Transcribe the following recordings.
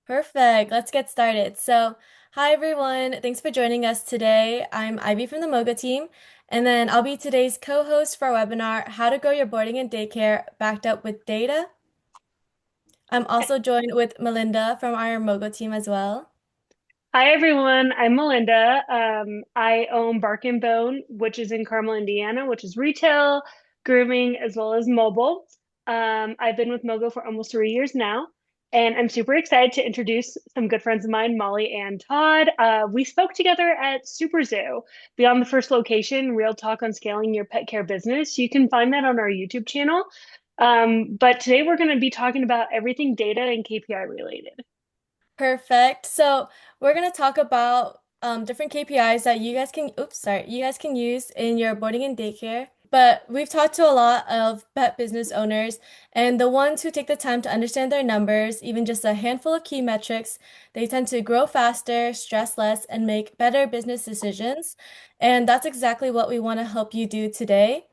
Perfect. Let's get started. Hi everyone. Thanks for joining us today. I'm Ivy from the MoeGo team, and then I'll be today's co-host for our webinar, How to Grow Your Boarding and Daycare Backed Up with Data. I'm also joined with Melinda from our MoeGo team as well. Hi everyone, I'm Melinda. I own Bark and Bone, which is in Carmel, Indiana, which is retail, grooming, as well as mobile. I've been with MoGo for almost 3 years now, and I'm super excited to introduce some good friends of mine, Molly and Todd. We spoke together at Super Zoo, Beyond the First Location, Real Talk on Scaling Your Pet Care Business. You can find that on our YouTube channel. But today we're going to be talking about everything data and KPI related. Perfect. We're gonna talk about different KPIs that you guys can use in your boarding and daycare. But we've talked to a lot of pet business owners, and the ones who take the time to understand their numbers, even just a handful of key metrics, they tend to grow faster, stress less, and make better business decisions. And that's exactly what we want to help you do today.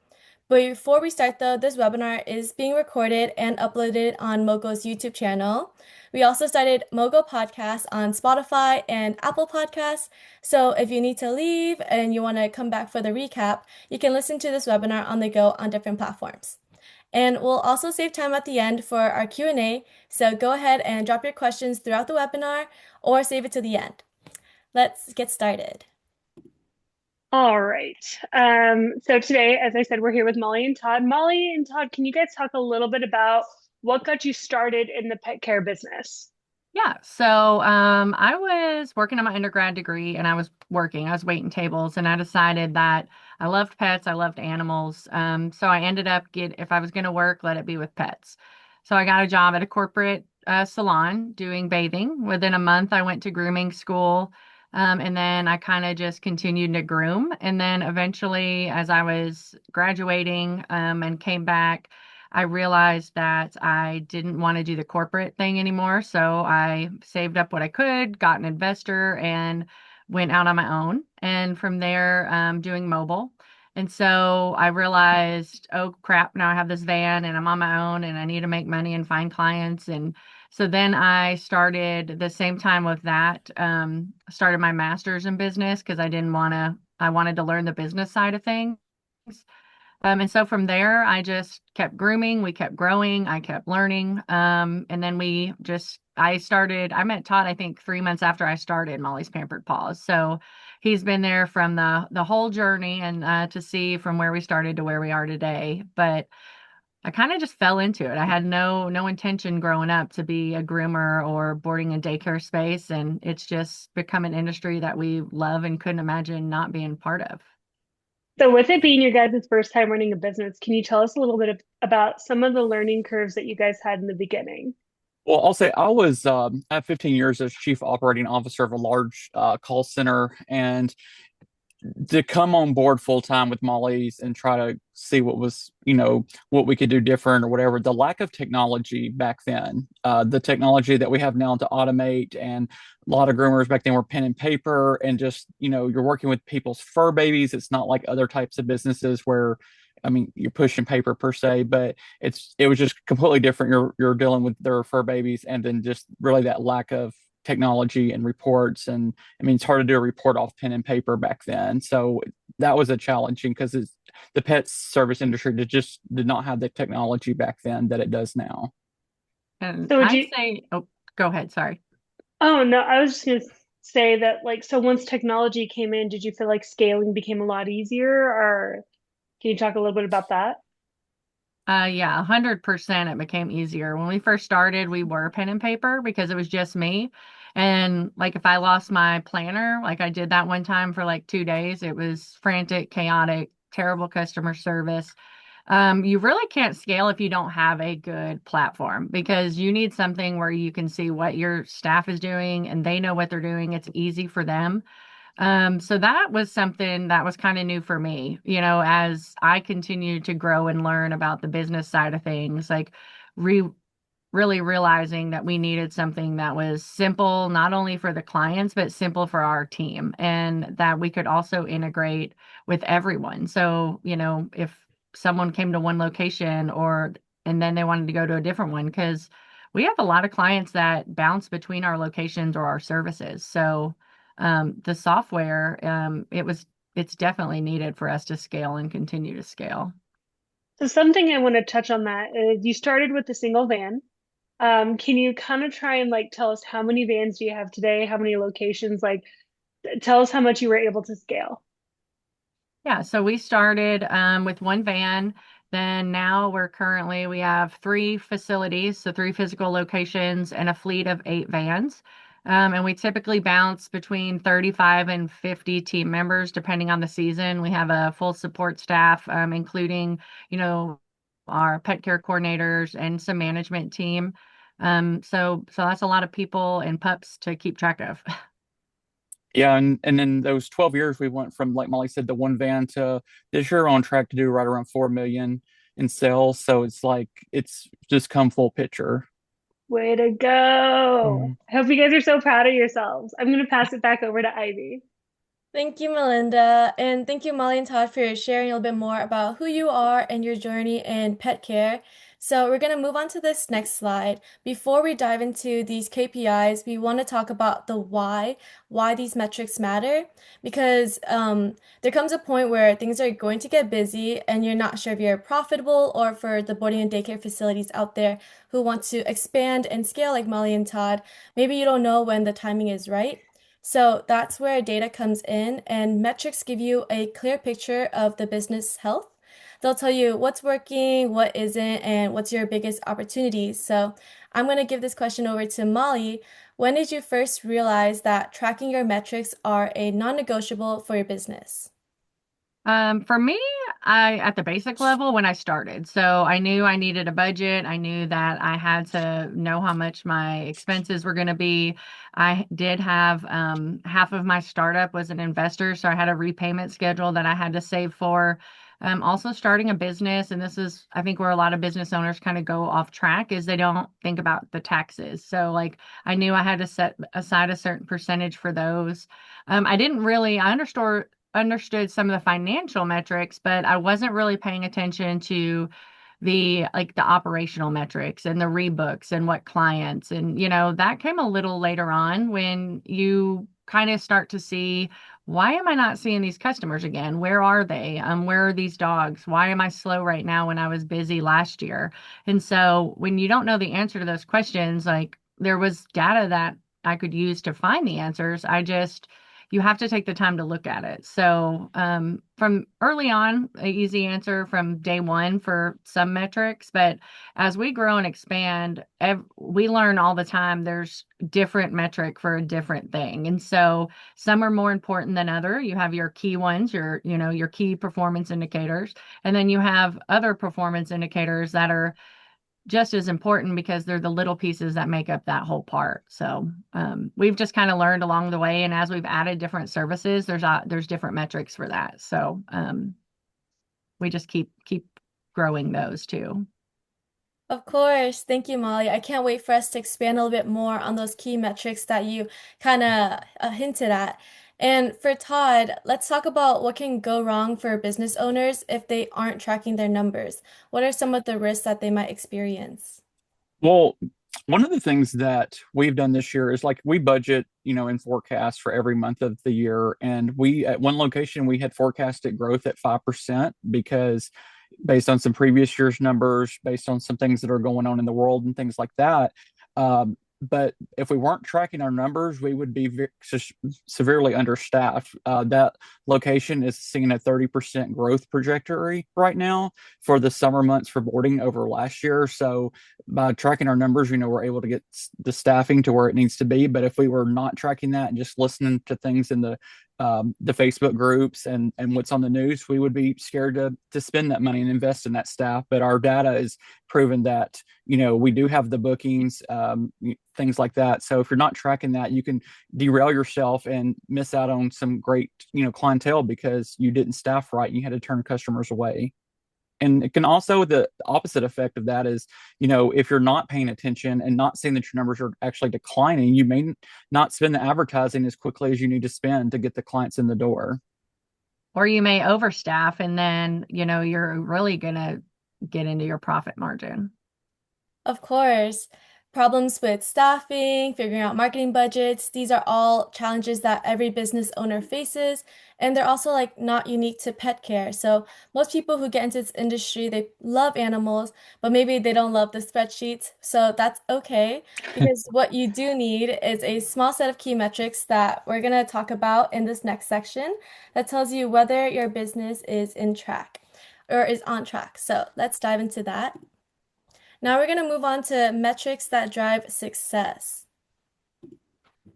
But before we start though, this webinar is being recorded and uploaded on MoGo's YouTube channel. We also started MoGo Podcasts on Spotify and Apple Podcasts. So if you need to leave and you want to come back for the recap, you can listen to this webinar on the go on different platforms. And we'll also save time at the end for our Q&A. So go ahead and drop your questions throughout the webinar or save it to the end. Let's get started. All right. So today, as I said, we're here with Molly and Todd. Molly and Todd, can you guys talk a little bit about what got you started in the pet care business? I was working on my undergrad degree and I was waiting tables and I decided that I loved pets, I loved animals. So I ended up if I was going to work, let it be with pets. So I got a job at a corporate salon doing bathing. Within a month, I went to grooming school. And then I kind of just continued to groom. And then eventually, as I was graduating, and came back, I realized that I didn't want to do the corporate thing anymore. So I saved up what I could, got an investor, and went out on my own. And from there, doing mobile. And so I realized, oh crap, now I have this van and I'm on my own and I need to make money and find clients. And so then I started the same time with that, started my master's in business because I wanted to learn the business side of things. And so from there, I just kept grooming. We kept growing. I kept learning. And then I met Todd, I think 3 months after I started Molly's Pampered Paws. So he's been there from the whole journey and to see from where we started to where we are today. But I kind of just fell into it. I had no intention growing up to be a groomer or boarding and daycare space. And it's just become an industry that we love and couldn't imagine not being part of. So, with it being your guys' first time running a business, can you tell us a little bit about some of the learning curves that you guys had in the beginning? Well, I'll say I have 15 years as chief operating officer of a large call center, and to come on board full time with Molly's and try to see what we could do different or whatever. The lack of technology back then, the technology that we have now to automate, and a lot of groomers back then were pen and paper, and just you're working with people's fur babies. It's not like other types of businesses where I mean, you're pushing paper per se, but it was just completely different. You're dealing with their fur babies, and then just really that lack of technology and reports. And I mean, it's hard to do a report off pen and paper back then. So that was a challenging because the pet service industry did not have the technology back then that it does now. And So, would I'd you? say, oh, go ahead. Sorry. Oh, no, I was just going to say that, like, so once technology came in, did you feel like scaling became a lot easier, or can you talk a little bit about that? Yeah, 100% it became easier. When we first started, we were pen and paper because it was just me. And like if I lost my planner, like I did that one time for like 2 days, it was frantic, chaotic, terrible customer service. You really can't scale if you don't have a good platform because you need something where you can see what your staff is doing and they know what they're doing. It's easy for them. So that was something that was kind of new for me, as I continued to grow and learn about the business side of things, like re really realizing that we needed something that was simple, not only for the clients, but simple for our team, and that we could also integrate with everyone. So, if someone came to one location and then they wanted to go to a different one, because we have a lot of clients that bounce between our locations or our services. So the software, it's definitely needed for us to scale and continue to scale. So something I want to touch on that is you started with a single van. Can you kind of try and like tell us how many vans do you have today? How many locations? Like, tell us how much you were able to scale. Yeah, so we started with one van. Then now we have three facilities, so three physical locations and a fleet of eight vans. And we typically bounce between 35 and 50 team members, depending on the season. We have a full support staff, including, you know, our pet care coordinators and some management team. So that's a lot of people and pups to keep track of. Yeah, and in those 12 years, we went from, like Molly said, the one van to this year on track to do right around 4 million in sales. So it's like it's just come full picture. Way to go. Mhm. I hope you guys are so proud of yourselves. I'm going to pass it back over to Ivy. Thank you, Melinda. And thank you, Molly and Todd, for sharing a little bit more about who you are and your journey in pet care. So, we're going to move on to this next slide. Before we dive into these KPIs, we want to talk about the why these metrics matter. Because there comes a point where things are going to get busy and you're not sure if you're profitable, or for the boarding and daycare facilities out there who want to expand and scale like Molly and Todd, maybe you don't know when the timing is right. So that's where data comes in, and metrics give you a clear picture of the business health. They'll tell you what's working, what isn't, and what's your biggest opportunities. So I'm going to give this question over to Molly. When did you first realize that tracking your metrics are a non-negotiable for your business? For me, I at the basic level when I started. So I knew I needed a budget. I knew that I had to know how much my expenses were going to be. I did have half of my startup was an investor, so I had a repayment schedule that I had to save for. Also starting a business, and this is I think where a lot of business owners kind of go off track is they don't think about the taxes. So like I knew I had to set aside a certain percentage for those. I didn't really I understood some of the financial metrics, but I wasn't really paying attention to the operational metrics and the rebooks and what clients and that came a little later on when you kind of start to see why am I not seeing these customers again? Where are they? Where are these dogs? Why am I slow right now when I was busy last year? And so when you don't know the answer to those questions, like there was data that I could use to find the answers. You have to take the time to look at it. So, from early on, an easy answer from day one for some metrics. But as we grow and expand, we learn all the time there's different metric for a different thing. And so some are more important than other. You have your key ones, your key performance indicators, and then you have other performance indicators that are just as important because they're the little pieces that make up that whole part. So we've just kind of learned along the way, and as we've added different services, there's different metrics for that. So we just keep growing those too. Of course. Thank you, Molly. I can't wait for us to expand a little bit more on those key metrics that you kind of hinted at. And for Todd, let's talk about what can go wrong for business owners if they aren't tracking their numbers. What are some of the risks that they might experience? Well, one of the things that we've done this year is like we budget, and forecast for every month of the year. And we, at one location, we had forecasted growth at 5% because based on some previous year's numbers, based on some things that are going on in the world and things like that. But if we weren't tracking our numbers, we would be severely understaffed. That location is seeing a 30% growth trajectory right now for the summer months for boarding over last year. So by tracking our numbers, we're able to get the staffing to where it needs to be. But if we were not tracking that and just listening to things in the Facebook groups and what's on the news, we would be scared to spend that money and invest in that staff. But our data is proven that we do have the bookings, things like that. So if you're not tracking that, you can derail yourself and miss out on some great clientele because you didn't staff right and you had to turn customers away. And it can also, the opposite effect of that is, if you're not paying attention and not seeing that your numbers are actually declining, you may not spend the advertising as quickly as you need to spend to get the clients in the door. Or you may overstaff and then, you're really gonna get into your profit margin. Of course. problems with staffing, figuring out marketing budgets. These are all challenges that every business owner faces, and they're also like not unique to pet care. So most people who get into this industry, they love animals, but maybe they don't love the spreadsheets. So that's okay because what you do need is a small set of key metrics that we're going to talk about in this next section that tells you whether your business is in track or is on track. So let's dive into that. Now we're going to move on to metrics that drive success.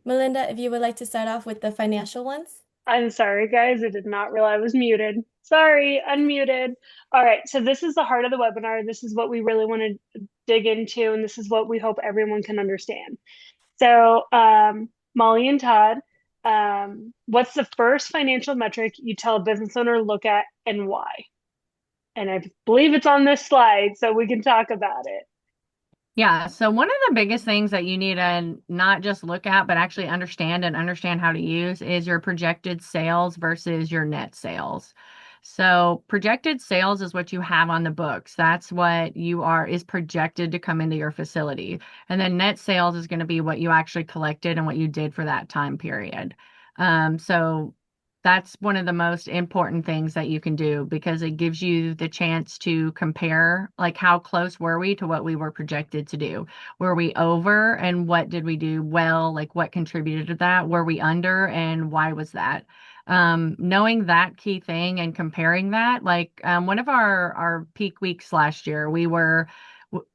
Melinda, if you would like to start off with the financial ones. I'm sorry, guys. I did not realize I was muted. Sorry, unmuted. All right, so this is the heart of the webinar. This is what we really want to dig into, and this is what we hope everyone can understand. So, Molly and Todd, what's the first financial metric you tell a business owner to look at and why? And I believe it's on this slide, so we can talk about it. Yeah, so one of the biggest things that you need to not just look at, but actually understand and understand how to use is your projected sales versus your net sales. So projected sales is what you have on the books. That's what is projected to come into your facility. And then net sales is going to be what you actually collected and what you did for that time period. So that's one of the most important things that you can do because it gives you the chance to compare, like how close were we to what we were projected to do? Were we over and what did we do well? Like what contributed to that? Were we under and why was that? Knowing that key thing and comparing that, like one of our peak weeks last year, we were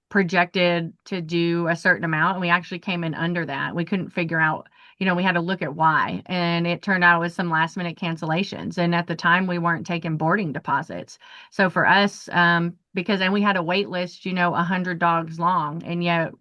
projected to do a certain amount and we actually came in under that. We couldn't figure out, we had to look at why. And it turned out it was some last minute cancellations. And at the time we weren't taking boarding deposits. So for us, and we had a wait list, 100 dogs long. And yet,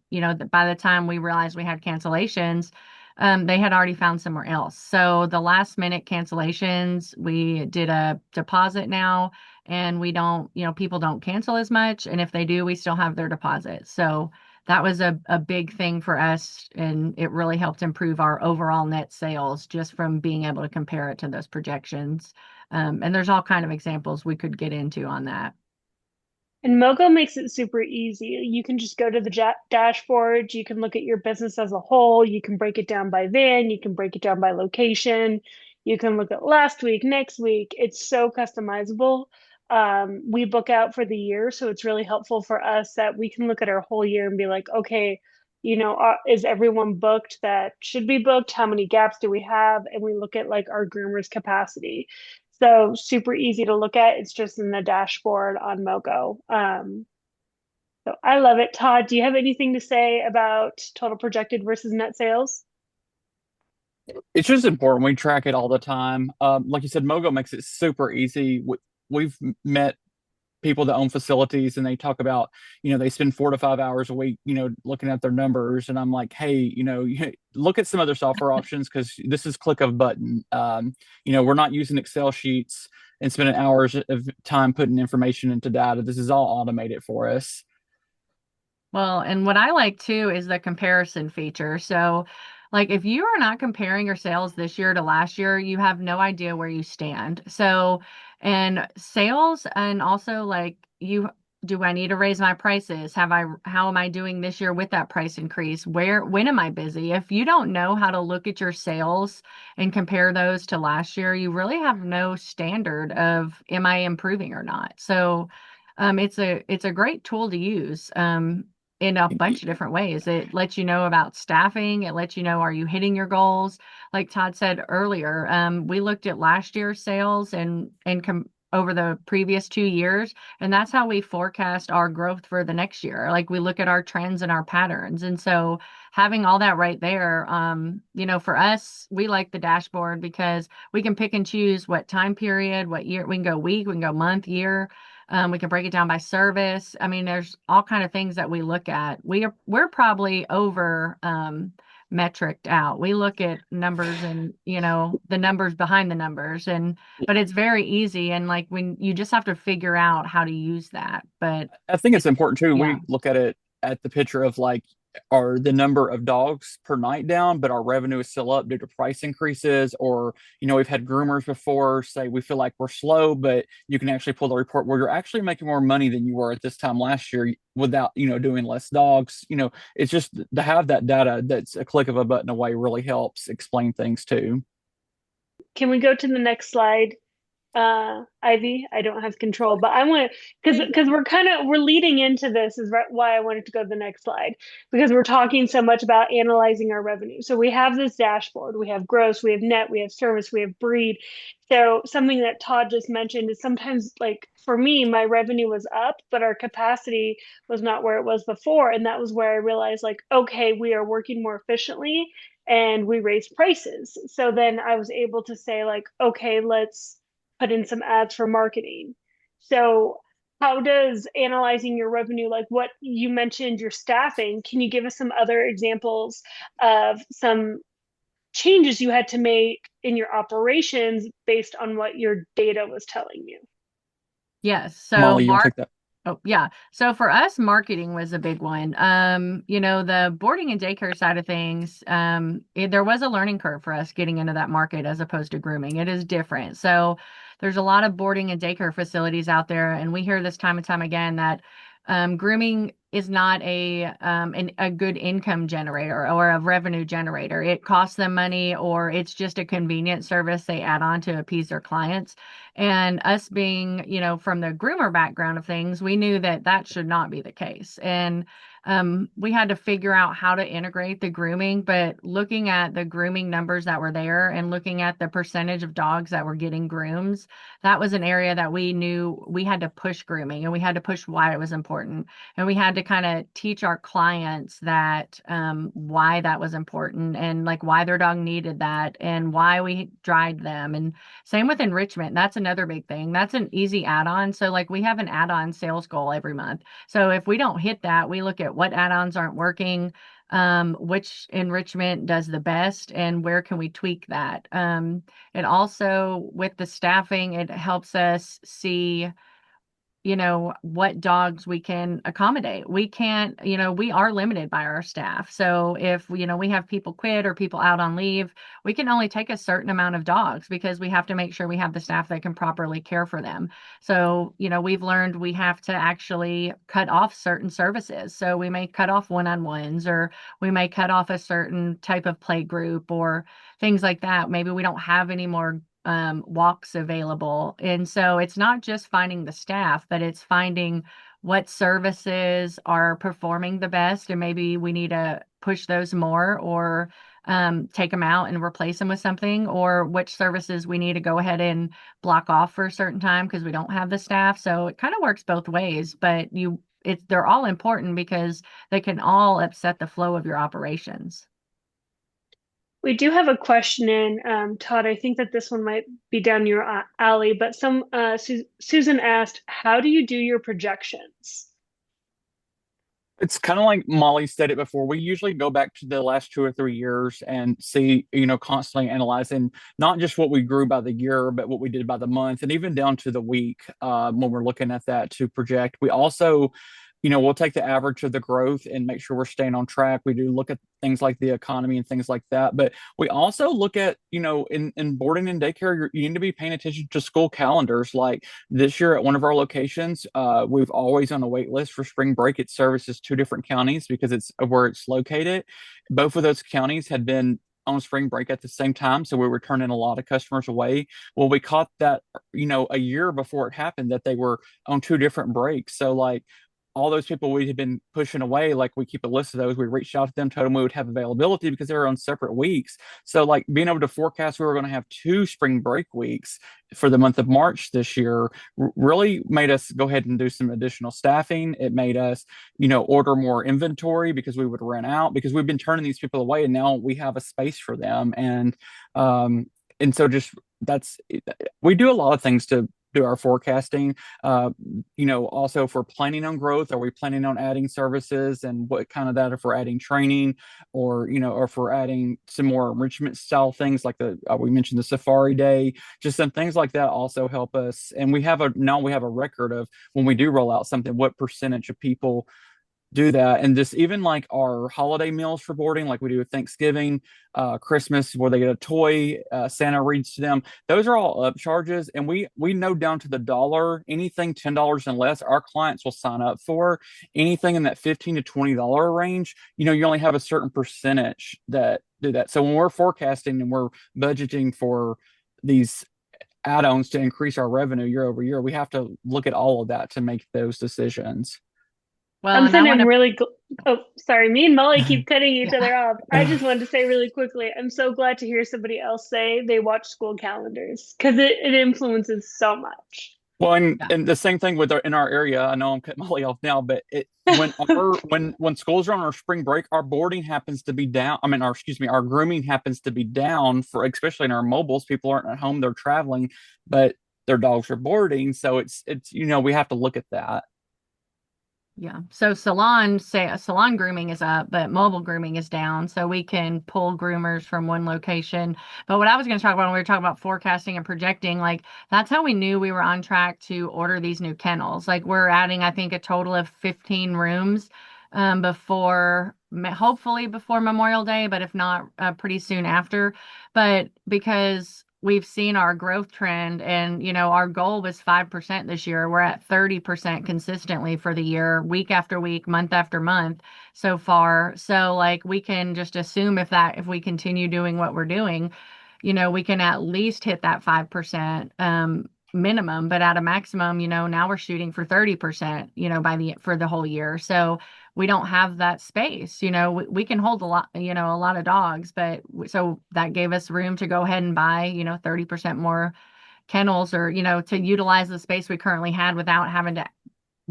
by the time we realized we had cancellations, they had already found somewhere else. So the last minute cancellations, we did a deposit now and we don't, people don't cancel as much. And if they do, we still have their deposit. So that was a big thing for us. And it really helped improve our overall net sales just from being able to compare it to those projections. And there's all kind of examples we could get into on that. And MoeGo makes it super easy. You can just go to the dashboard. You can look at your business as a whole. You can break it down by van. You can break it down by location. You can look at last week, next week. It's so customizable. We book out for the year, so it's really helpful for us that we can look at our whole year and be like, okay, is everyone booked that should be booked? How many gaps do we have? And we look at like our groomers capacity. So super easy to look at. It's just in the dashboard on MoeGo. So I love it. Todd, do you have anything to say about total projected versus net sales? It's just important. We track it all the time. Like you said, MoGo makes it super easy. We've met people that own facilities and they talk about, they spend 4 to 5 hours a week, looking at their numbers. And I'm like, hey, look at some other software options because this is click of a button. We're not using Excel sheets and spending hours of time putting information into data. This is all automated for us. Well, and what I like too is the comparison feature. So, like, if you are not comparing your sales this year to last year, you have no idea where you stand. So, and sales, and also like, do I need to raise my prices? How am I doing this year with that price increase? When am I busy? If you don't know how to look at your sales and compare those to last year, you really have no standard of am I improving or not. So, it's a great tool to use. In a bunch of different ways. It lets you know about staffing. It lets you know, are you hitting your goals? Like Todd said earlier, we looked at last year's sales and over the previous 2 years, and that's how we forecast our growth for the next year. Like we look at our trends and our patterns. And so having all that right there, for us, we like the dashboard because we can pick and choose what time period, what year, we can go week, we can go month, year. We can break it down by service. I mean, there's all kind of things that we look at. We're probably over metriced out. We look at numbers and the numbers behind the numbers, but it's very easy and like when you just have to figure out how to use that. But I think it's important too. yeah, We look at it at the picture of like are the number of dogs per night down, but our revenue is still up due to price increases. Or, we've had groomers before say we feel like we're slow, but you can actually pull the report where you're actually making more money than you were at this time last year without, doing less dogs. It's just to have that data that's a click of a button away really helps explain things too. Can we go to the next slide? Ivy, I don't have control, but I want because we're leading into this is why I wanted to go to the next slide, because we're talking so much about analyzing our revenue. So we have this dashboard, we have gross, we have net, we have service, we have breed. So something that Todd just mentioned is sometimes, like, for me, my revenue was up, but our capacity was not where it was before. And that was where I realized, like, okay, we are working more efficiently and we raised prices. So then I was able to say, like, okay, let's put in some ads for marketing. So how does analyzing your revenue, like what you mentioned, your staffing, can you give us some other examples of some changes you had to make in your operations based on what your data was telling you? Yes. So Molly, you want to take that? Oh, yeah. So for us, marketing was a big one. The boarding and daycare side of things, there was a learning curve for us getting into that market as opposed to grooming. It is different. So there's a lot of boarding and daycare facilities out there, and we hear this time and time again that grooming is not a good income generator or a revenue generator. It costs them money, or it's just a convenient service they add on to appease their clients. And us being, from the groomer background of things, we knew that that should not be the case. And we had to figure out how to integrate the grooming, but looking at the grooming numbers that were there and looking at the percentage of dogs that were getting grooms, that was an area that we knew we had to push grooming, and we had to push why it was important. And we had to kind of teach our clients that why that was important, and like why their dog needed that, and why we dried them. And same with enrichment. That's another big thing. That's an easy add-on. So like we have an add-on sales goal every month. So if we don't hit that, we look at what add-ons aren't working, which enrichment does the best, and where can we tweak that. It also, with the staffing, it helps us see what dogs we can accommodate. We can't, we are limited by our staff. So if, we have people quit or people out on leave, we can only take a certain amount of dogs because we have to make sure we have the staff that can properly care for them. So, we've learned we have to actually cut off certain services. So we may cut off one-on-ones, or we may cut off a certain type of play group or things like that. Maybe we don't have any more walks available. And so it's not just finding the staff, but it's finding what services are performing the best. And maybe we need to push those more, or take them out and replace them with something, or which services we need to go ahead and block off for a certain time because we don't have the staff. So it kind of works both ways, but they're all important because they can all upset the flow of your operations. We do have a question in, Todd. I think that this one might be down your alley, but Susan asked, how do you do your projections? It's kind of like Molly said it before. We usually go back to the last 2 or 3 years and see, constantly analyzing not just what we grew by the year, but what we did by the month, and even down to the week, when we're looking at that to project. We also, we'll take the average of the growth and make sure we're staying on track. We do look at things like the economy and things like that. But we also look at, in boarding and daycare, you need to be paying attention to school calendars. Like this year at one of our locations, we've always on a wait list for spring break. It services two different counties because it's where it's located. Both of those counties had been on spring break at the same time. So we were turning a lot of customers away. Well, we caught that, a year before it happened, that they were on two different breaks. So like, all those people we had been pushing away, like we keep a list of those. We reached out to them, told them we would have availability because they were on separate weeks. So like being able to forecast we were going to have two spring break weeks for the month of March this year really made us go ahead and do some additional staffing. It made us, order more inventory because we would run out, because we've been turning these people away and now we have a space for them. And so just that's, we do a lot of things to do our forecasting. Also if we're planning on growth, are we planning on adding services, and what kind of that, if we're adding training, or if we're adding some more enrichment style things like we mentioned the safari day, just some things like that also help us. And we have a record of when we do roll out something, what percentage of people do that. And just even like our holiday meals for boarding, like we do with Thanksgiving, Christmas, where they get a toy, Santa reads to them. Those are all upcharges, and we know down to the dollar. Anything $10 and less, our clients will sign up for. Anything in that $15 to $20 range, you only have a certain percentage that do that. So when we're forecasting and we're budgeting for these add-ons to increase our revenue year over year, we have to look at all of that to make those decisions. Well, and I Something want I'm to, really oh, sorry, me and Molly keep cutting each yeah. other off. I just wanted to say really quickly, I'm so glad to hear somebody else say they watch school calendars because it influences so much. Well, and, Yeah. and the same thing with in our area. I know I'm cutting Molly off now, but when schools are on our spring break, our boarding happens to be down. I mean, our excuse me, our grooming happens to be down for especially in our mobiles. People aren't at home; they're traveling, but their dogs are boarding. So it's we have to look at that. Yeah. So salon grooming is up, but mobile grooming is down. So we can pull groomers from one location. But what I was going to talk about when we were talking about forecasting and projecting, like that's how we knew we were on track to order these new kennels. Like we're adding, I think, a total of 15 rooms hopefully before Memorial Day, but if not, pretty soon after. But because we've seen our growth trend and our goal was 5% this year, we're at 30% consistently for the year, week after week, month after month so far. So like we can just assume if we continue doing what we're doing, we can at least hit that 5% minimum, but at a maximum, now we're shooting for 30%, for the whole year. So we don't have that space. We can hold a lot of dogs, but so that gave us room to go ahead and buy, 30% more kennels, or, to utilize the space we currently had without having to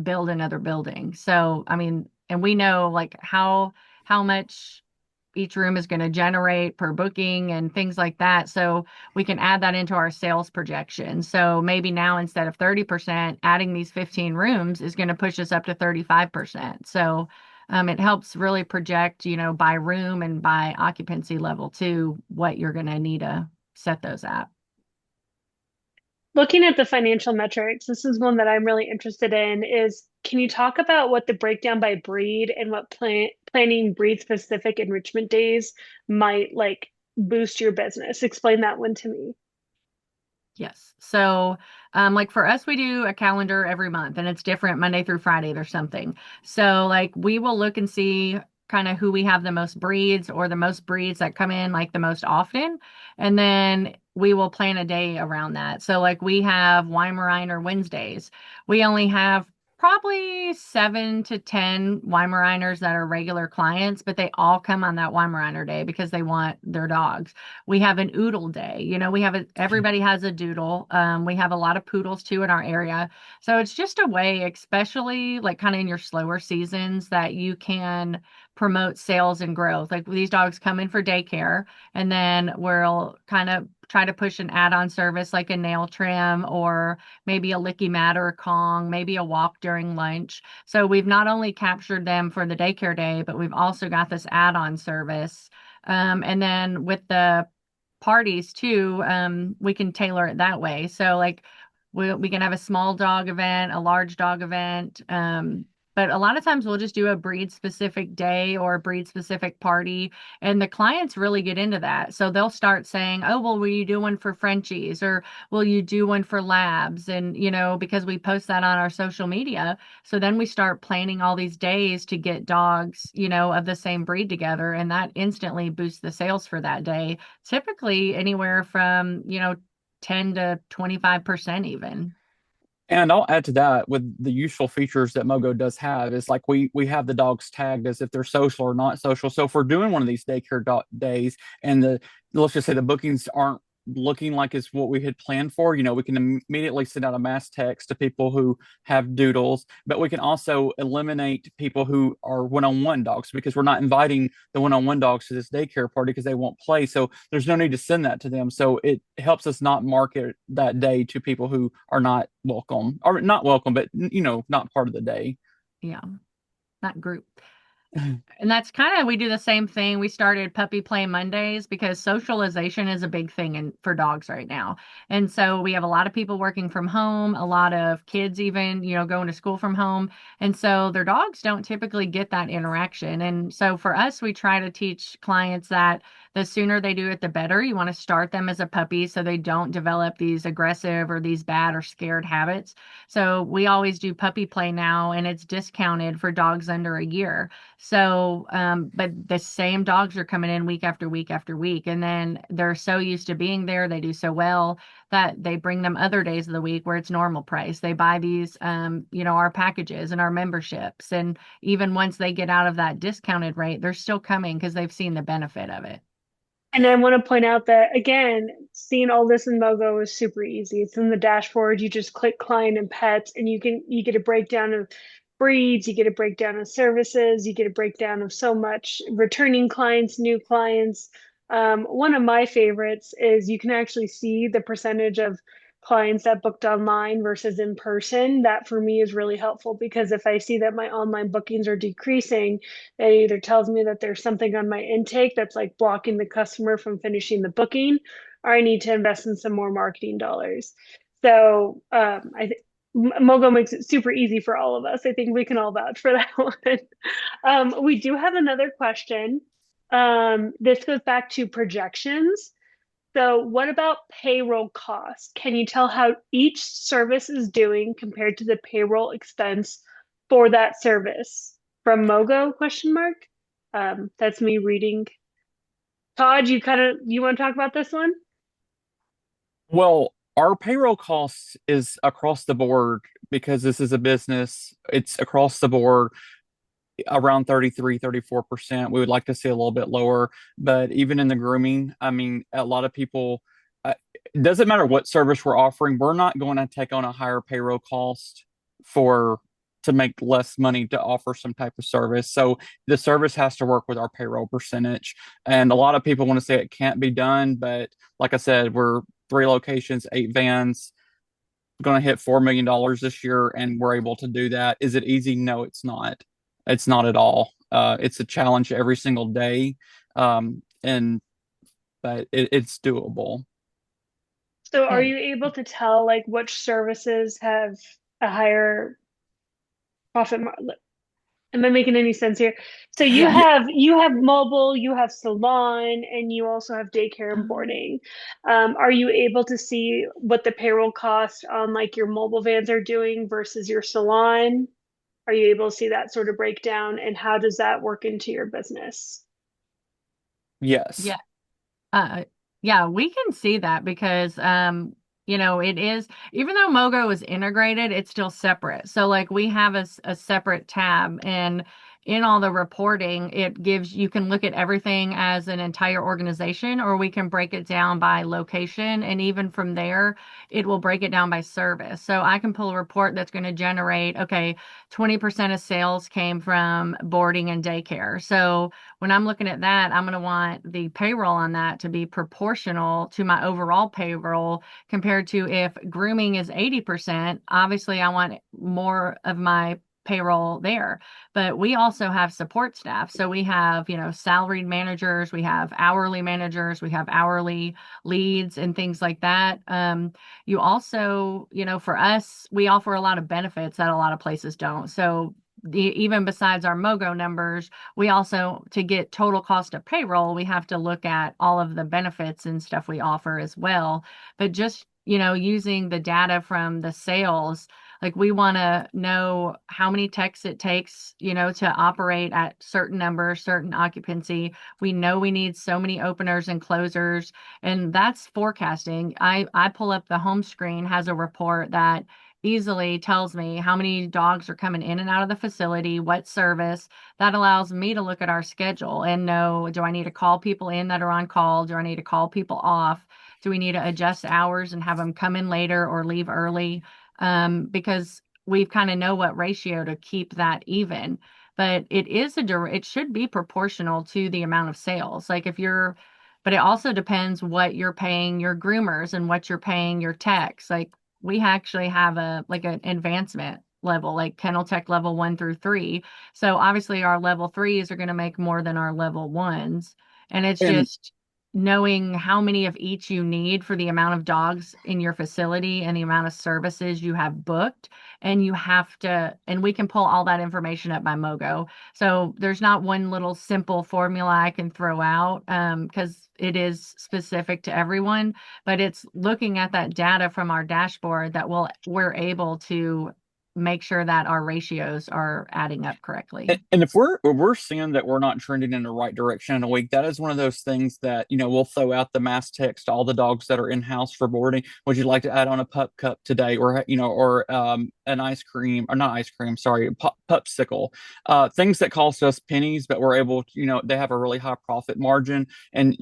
build another building. So, I mean, and we know like how much each room is going to generate per booking and things like that. So we can add that into our sales projection. So maybe now instead of 30%, adding these 15 rooms is going to push us up to 35%. So it helps really project, by room and by occupancy level too, what you're going to need to set those at. Looking at the financial metrics, this is one that I'm really interested in is can you talk about what the breakdown by breed and what planning breed specific enrichment days might like boost your business? Explain that one to me. Yes. So, like for us, we do a calendar every month and it's different Monday through Friday. There's something. So, like, we will look and see kind of who we have the most breeds or the most breeds that come in like the most often. And then we will plan a day around that. So, like, we have Weimaraner Wednesdays. We only have probably 7 to 10 Weimaraners that are regular clients, but they all come on that Weimaraner day because they want their dogs. We have an oodle day. Everybody has a doodle. We have a lot of poodles too in our area. So it's just a way, especially like kind of in your slower seasons, that you can promote sales and growth. Like these dogs come in for daycare, and then we'll kind of try to push an add-on service like a nail trim or maybe a licky mat or a Kong, maybe a walk during lunch. So we've not only captured them for the daycare day, but we've also got this add-on service. And then with the parties too, we can tailor it that way. So like we can have a small dog event, a large dog event. But a lot of times we'll just do a breed specific day or a breed specific party. And the clients really get into that. So they'll start saying, oh, well, will you do one for Frenchies or will you do one for labs? And, because we post that on our social media. So then we start planning all these days to get dogs, of the same breed together. And that instantly boosts the sales for that day. Typically anywhere from, 10 to 25% even. And I'll add to that with the useful features that MoeGo does have is like we have the dogs tagged as if they're social or not social. So if we're doing one of these daycare days and the let's just say the bookings aren't looking like it's what we had planned for, we can immediately send out a mass text to people who have doodles, but we can also eliminate people who are one-on-one dogs because we're not inviting the one-on-one dogs to this daycare party because they won't play. So there's no need to send that to them. So it helps us not market that day to people who are not welcome or not welcome, but not part of the day. Yeah, that group. And that's kind of, we do the same thing. We started Puppy Play Mondays because socialization is a big thing for dogs right now. And so we have a lot of people working from home, a lot of kids even, going to school from home. And so their dogs don't typically get that interaction. And so for us, we try to teach clients that the sooner they do it, the better. You want to start them as a puppy so they don't develop these aggressive or these bad or scared habits. So we always do puppy play now, and it's discounted for dogs under a year. So, but the same dogs are coming in week after week after week, and then they're so used to being there, they do so well that they bring them other days of the week where it's normal price. They buy these, our packages and our memberships, and even once they get out of that discounted rate, they're still coming because they've seen the benefit of it. And I want to point out that again, seeing all this in MoeGo is super easy. It's in the dashboard. You just click client and pets, and you get a breakdown of breeds, you get a breakdown of services, you get a breakdown of so much returning clients, new clients. One of my favorites is you can actually see the percentage of clients that booked online versus in person. That for me is really helpful because if I see that my online bookings are decreasing, it either tells me that there's something on my intake that's like blocking the customer from finishing the booking, or I need to invest in some more marketing dollars. So I think MoeGo makes it super easy for all of us. I think we can all vouch for that one. We do have another question. This goes back to projections. So, what about payroll costs? Can you tell how each service is doing compared to the payroll expense for that service? From MoeGo, question mark. That's me reading. Todd, you want to talk about this one? Well, our payroll costs is across the board because this is a business. It's across the board around 33, 34%. We would like to see a little bit lower, but even in the grooming, I mean, a lot of people, it doesn't matter what service we're offering, we're not going to take on a higher payroll cost for to make less money to offer some type of service. So the service has to work with our payroll percentage. And a lot of people want to say it can't be done, but like I said, we're 3 locations, 8 vans, going to hit $4 million this year, and we're able to do that. Is it easy? No, it's not. It's not at all. It's a challenge every single day, and but it's doable. So, are Yeah. you able to tell like which services have a higher profit margin? Am I making any sense here? So Yeah, you have mobile, you have salon, and you also have daycare and boarding. Are you able to see what the payroll cost on like your mobile vans are doing versus your salon? Are you able to see that sort of breakdown, and how does that work into your business? yes. Yeah. Uh, yeah, we can see that because, it is, even though MoeGo is integrated, it's still separate. So, like, we have a separate tab, and in all the reporting, you can look at everything as an entire organization, or we can break it down by location. And even from there, it will break it down by service. So, I can pull a report that's going to generate, okay, 20% of sales came from boarding and daycare. So, when I'm looking at that, I'm going to want the payroll on that to be proportional to my overall payroll compared to if grooming is 80%, obviously I want more of my payroll there. But we also have support staff. So we have, salaried managers, we have hourly managers, we have hourly leads and things like that. You also, for us, we offer a lot of benefits that a lot of places don't. So even besides our MoeGo numbers, we also, to get total cost of payroll, we have to look at all of the benefits and stuff we offer as well. But just, using the data from the sales, like we want to know how many techs it takes, to operate at certain numbers, certain occupancy. We know we need so many openers and closers, and that's forecasting. I pull up the home screen, has a report that easily tells me how many dogs are coming in and out of the facility, what service. That allows me to look at our schedule and know, do I need to call people in that are on call? Do I need to call people off? Do we need to adjust hours and have them come in later or leave early? Because we kind of know what ratio to keep that even. But it should be proportional to the amount of sales. But it also depends what you're paying your groomers and what you're paying your techs. Like we actually have an advancement level, like Kennel Tech level 1 through 3. So obviously our level threes are going to make more than our level ones. And it's And just knowing how many of each you need for the amount of dogs in your facility and the amount of services you have booked. And you have to, and we can pull all that information up by MoeGo. So there's not one little simple formula I can throw out because it is specific to everyone, but it's looking at that data from our dashboard that we're able to make sure that our ratios are adding up correctly. and if we're seeing that we're not trending in the right direction in a week, that is one of those things that we'll throw out the mass text to all the dogs that are in house for boarding. Would you like to add on a pup cup today, or an ice cream, or not ice cream? Sorry, pupsicle. Things that cost us pennies, but we're able to, they have a really high profit margin, and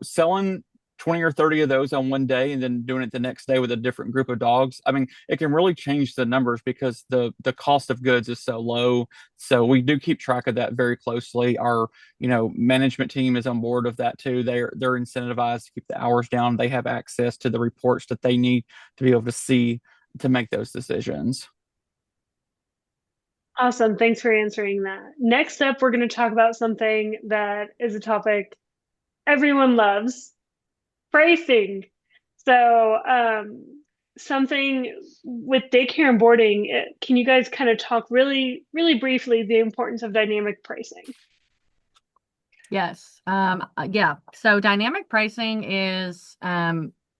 selling 20 or 30 of those on one day and then doing it the next day with a different group of dogs. I mean, it can really change the numbers because the cost of goods is so low. So we do keep track of that very closely. Our, management team is on board of that too. They're incentivized to keep the hours down. They have access to the reports that they need to be able to see to make those decisions. Awesome. Thanks for answering that. Next up, we're going to talk about something that is a topic everyone loves, pricing. So, something with daycare and boarding, can you guys kind of talk really, really briefly the importance of dynamic pricing? Yes. Yeah. So dynamic pricing is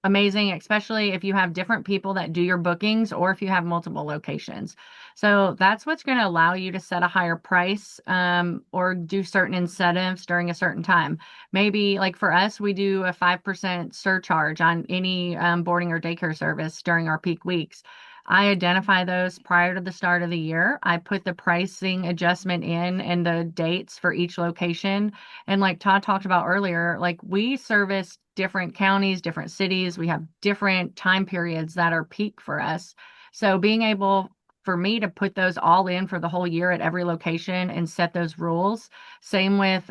amazing, especially if you have different people that do your bookings or if you have multiple locations. So that's what's going to allow you to set a higher price or do certain incentives during a certain time. Maybe like for us, we do a 5% surcharge on any boarding or daycare service during our peak weeks. I identify those prior to the start of the year. I put the pricing adjustment in and the dates for each location, and like Todd talked about earlier, like we service different counties, different cities. We have different time periods that are peak for us. So being able for me to put those all in for the whole year at every location and set those rules. Same with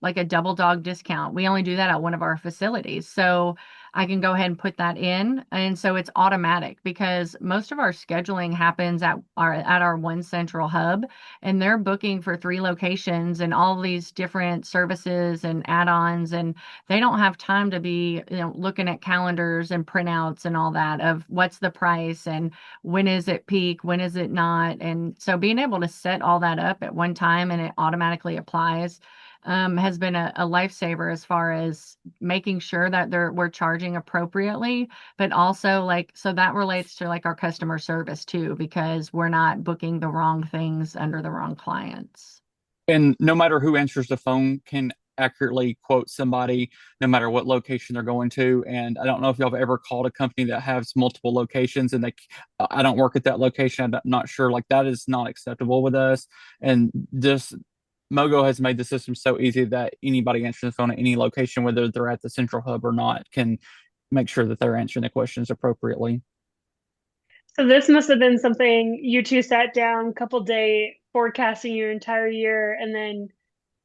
like a double dog discount. We only do that at one of our facilities. So I can go ahead and put that in. And so it's automatic because most of our scheduling happens at our one central hub, and they're booking for 3 locations and all these different services and add-ons, and they don't have time to be looking at calendars and printouts and all that of what's the price and when is it peak, when is it not. And so being able to set all that up at one time and it automatically applies has been a lifesaver as far as making sure that we're charging appropriately, but also like so that relates to like our customer service too, because we're not booking the wrong things under the wrong clients. And no matter who answers the phone can accurately quote somebody, no matter what location they're going to. And I don't know if y'all have ever called a company that has multiple locations and I don't work at that location. I'm not sure. Like that is not acceptable with us. And this MoeGo has made the system so easy that anybody answering the phone at any location, whether they're at the central hub or not, can make sure that they're answering the questions appropriately. So this must have been something you two sat down, couple day forecasting your entire year, and then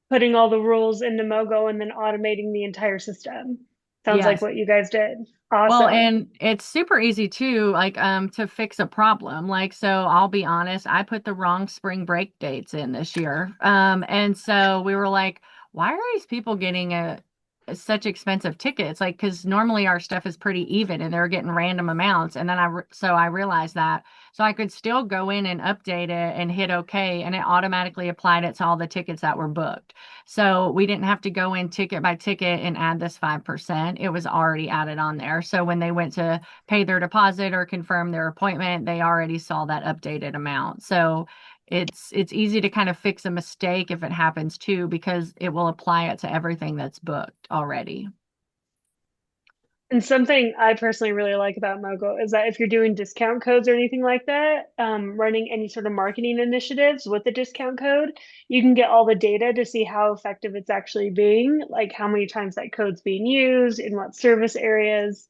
putting all the rules into MoeGo and then automating the entire system. Sounds like Yes. what you guys did. Well, Awesome. and it's super easy too, like to fix a problem. Like, so I'll be honest, I put the wrong spring break dates in this year. And so we were like, why are these people getting such expensive tickets? Like, because normally our stuff is pretty even and they're getting random amounts. And then so I realized that. So I could still go in and update it and hit OK, and it automatically applied it to all the tickets that were booked. So we didn't have to go in ticket by ticket and add this 5%. It was already added on there. So when they went to pay their deposit or confirm their appointment, they already saw that updated amount. So it's easy to kind of fix a mistake if it happens too, because it will apply it to everything that's booked already. And something I personally really like about MoeGo is that if you're doing discount codes or anything like that, running any sort of marketing initiatives with the discount code, you can get all the data to see how effective it's actually being, like how many times that code's being used, in what service areas.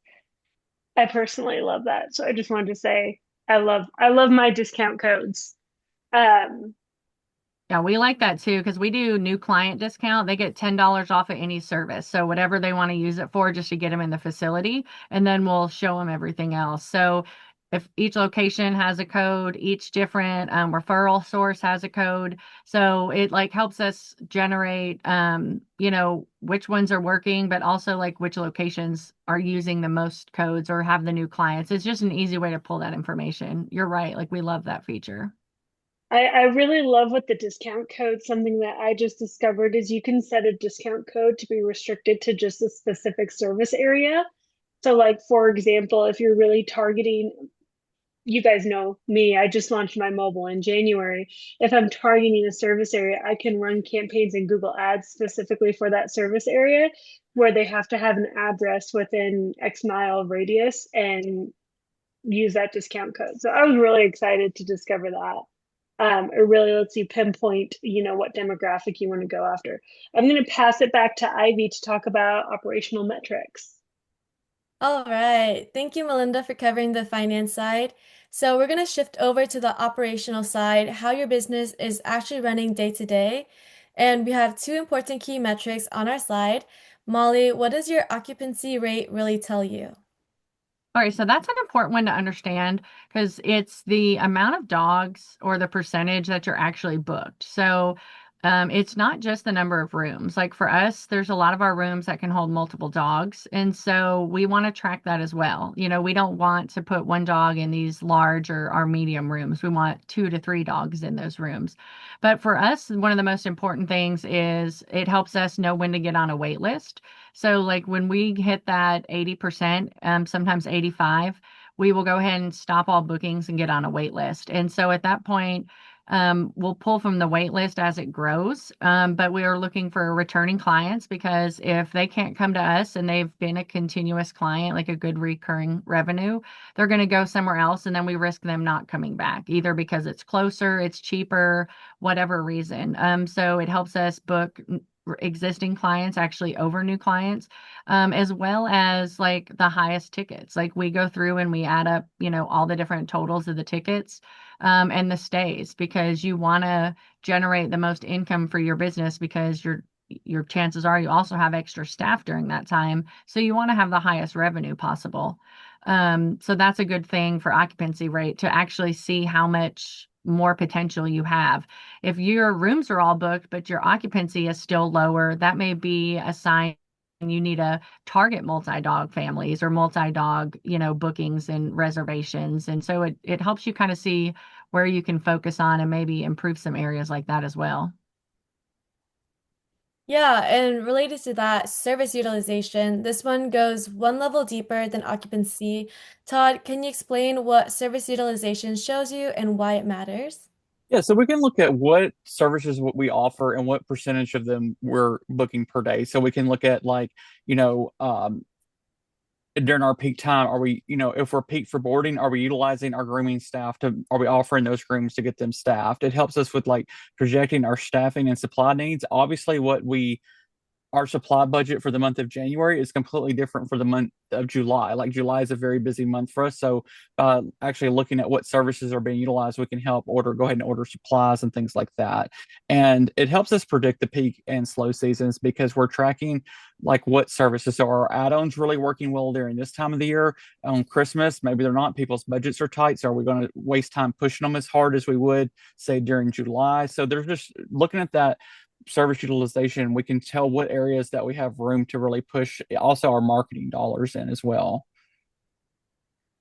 I personally love that. So I just wanted to say I love my discount codes. Um, Yeah, we like that too because we do new client discount. They get $10 off of any service. So whatever they want to use it for, just to get them in the facility, and then we'll show them everything else. So if each location has a code, each different referral source has a code. So it like helps us generate, which ones are working, but also like which locations are using the most codes or have the new clients. It's just an easy way to pull that information. You're right. Like we love that feature. I really love with the discount code. Something that I just discovered is you can set a discount code to be restricted to just a specific service area. So, like, for example, if you're really targeting, you guys know me, I just launched my mobile in January. If I'm targeting a service area, I can run campaigns in Google Ads specifically for that service area where they have to have an address within X mile radius and use that discount code. So I was really excited to discover that. It really lets you pinpoint, what demographic you want to go after. I'm going to pass it back to Ivy to talk about operational metrics. All right. Thank you, Melinda, for covering the finance side. So we're going to shift over to the operational side, how your business is actually running day to day. And we have two important key metrics on our slide. Molly, what does your occupancy rate really tell you? All right, so that's an important one to understand because it's the amount of dogs or the percentage that you're actually booked. So it's not just the number of rooms. Like for us, there's a lot of our rooms that can hold multiple dogs. And so we want to track that as well. We don't want to put one dog in these large or our medium rooms. We want 2 to 3 dogs in those rooms. But for us, one of the most important things is it helps us know when to get on a wait list. So like when we hit that 80%, sometimes 85, we will go ahead and stop all bookings and get on a wait list. And so at that point, we'll pull from the wait list as it grows. But we are looking for returning clients because if they can't come to us and they've been a continuous client, like a good recurring revenue, they're going to go somewhere else. And then we risk them not coming back, either because it's closer, it's cheaper, whatever reason. So it helps us book existing clients actually over new clients, as well as like the highest tickets. Like we go through and we add up, all the different totals of the tickets, and the stays because you want to generate the most income for your business because your chances are you also have extra staff during that time. So you want to have the highest revenue possible. So that's a good thing for occupancy rate to actually see how much more potential you have. If your rooms are all booked, but your occupancy is still lower, that may be a sign you need to target multi-dog families or multi-dog, bookings and reservations. And so it helps you kind of see where you can focus on and maybe improve some areas like that as well. Yeah, and related to that, service utilization. This one goes one level deeper than occupancy. Todd, can you explain what service utilization shows you and why it matters? Yeah, so we can look at what services what we offer and what percentage of them we're booking per day. So we can look at like, you know, during our peak time, are we, if we're peak for boarding, are we utilizing our grooming staff are we offering those grooms to get them staffed? It helps us with like projecting our staffing and supply needs. Obviously, our supply budget for the month of January is completely different for the month of July. Like July is a very busy month for us. So actually looking at what services are being utilized, we can go ahead and order supplies and things like that. And it helps us predict the peak and slow seasons because we're tracking like what services. So are add-ons really working well during this time of the year? On Christmas, maybe they're not. People's budgets are tight. So are we going to waste time pushing them as hard as we would say during July? So they're just looking at that service utilization, we can tell what areas that we have room to really push also our marketing dollars in as well.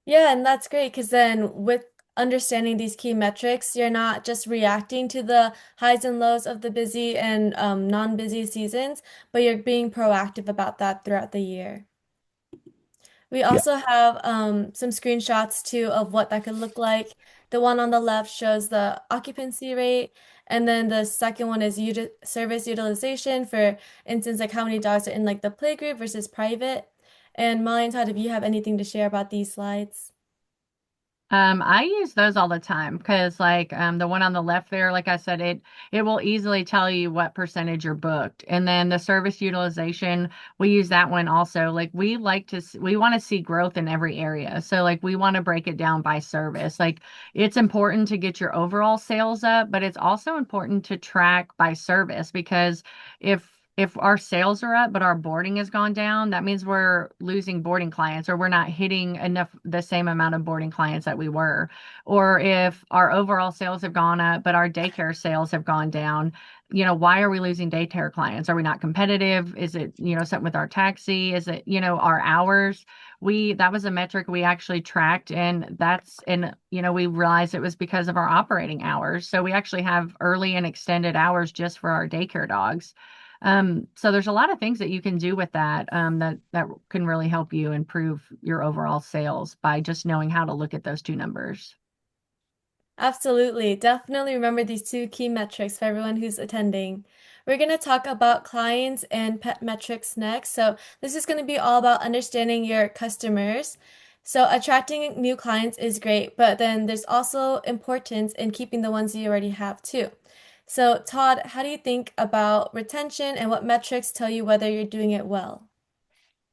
Yeah, and that's great because then with understanding these key metrics, you're not just reacting to the highs and lows of the busy and non-busy seasons, but you're being proactive about that throughout the year. We Yeah. also have some screenshots too of what that could look like. The one on the left shows the occupancy rate, and then the second one is service utilization for instance, like how many dogs are in like the play group versus private. And Molly and Todd, if you have anything to share about these slides. I use those all the time because like the one on the left there, like I said, it will easily tell you what percentage you're booked. And then the service utilization, we use that one also. Like we want to see growth in every area. So like we want to break it down by service. Like it's important to get your overall sales up, but it's also important to track by service because if if our sales are up, but our boarding has gone down, that means we're losing boarding clients or we're not hitting enough the same amount of boarding clients that we were. Or if our overall sales have gone up, but our daycare sales have gone down, why are we losing daycare clients? Are we not competitive? Is it, something with our taxi? Is it, our hours? That was a metric we actually tracked, and we realized it was because of our operating hours. So we actually have early and extended hours just for our daycare dogs. So there's a lot of things that you can do with that, that can really help you improve your overall sales by just knowing how to look at those two numbers. Absolutely. Definitely remember these two key metrics for everyone who's attending. We're going to talk about clients and pet metrics next. So, this is going to be all about understanding your customers. So, attracting new clients is great, but then there's also importance in keeping the ones you already have too. So, Todd, how do you think about retention and what metrics tell you whether you're doing it well?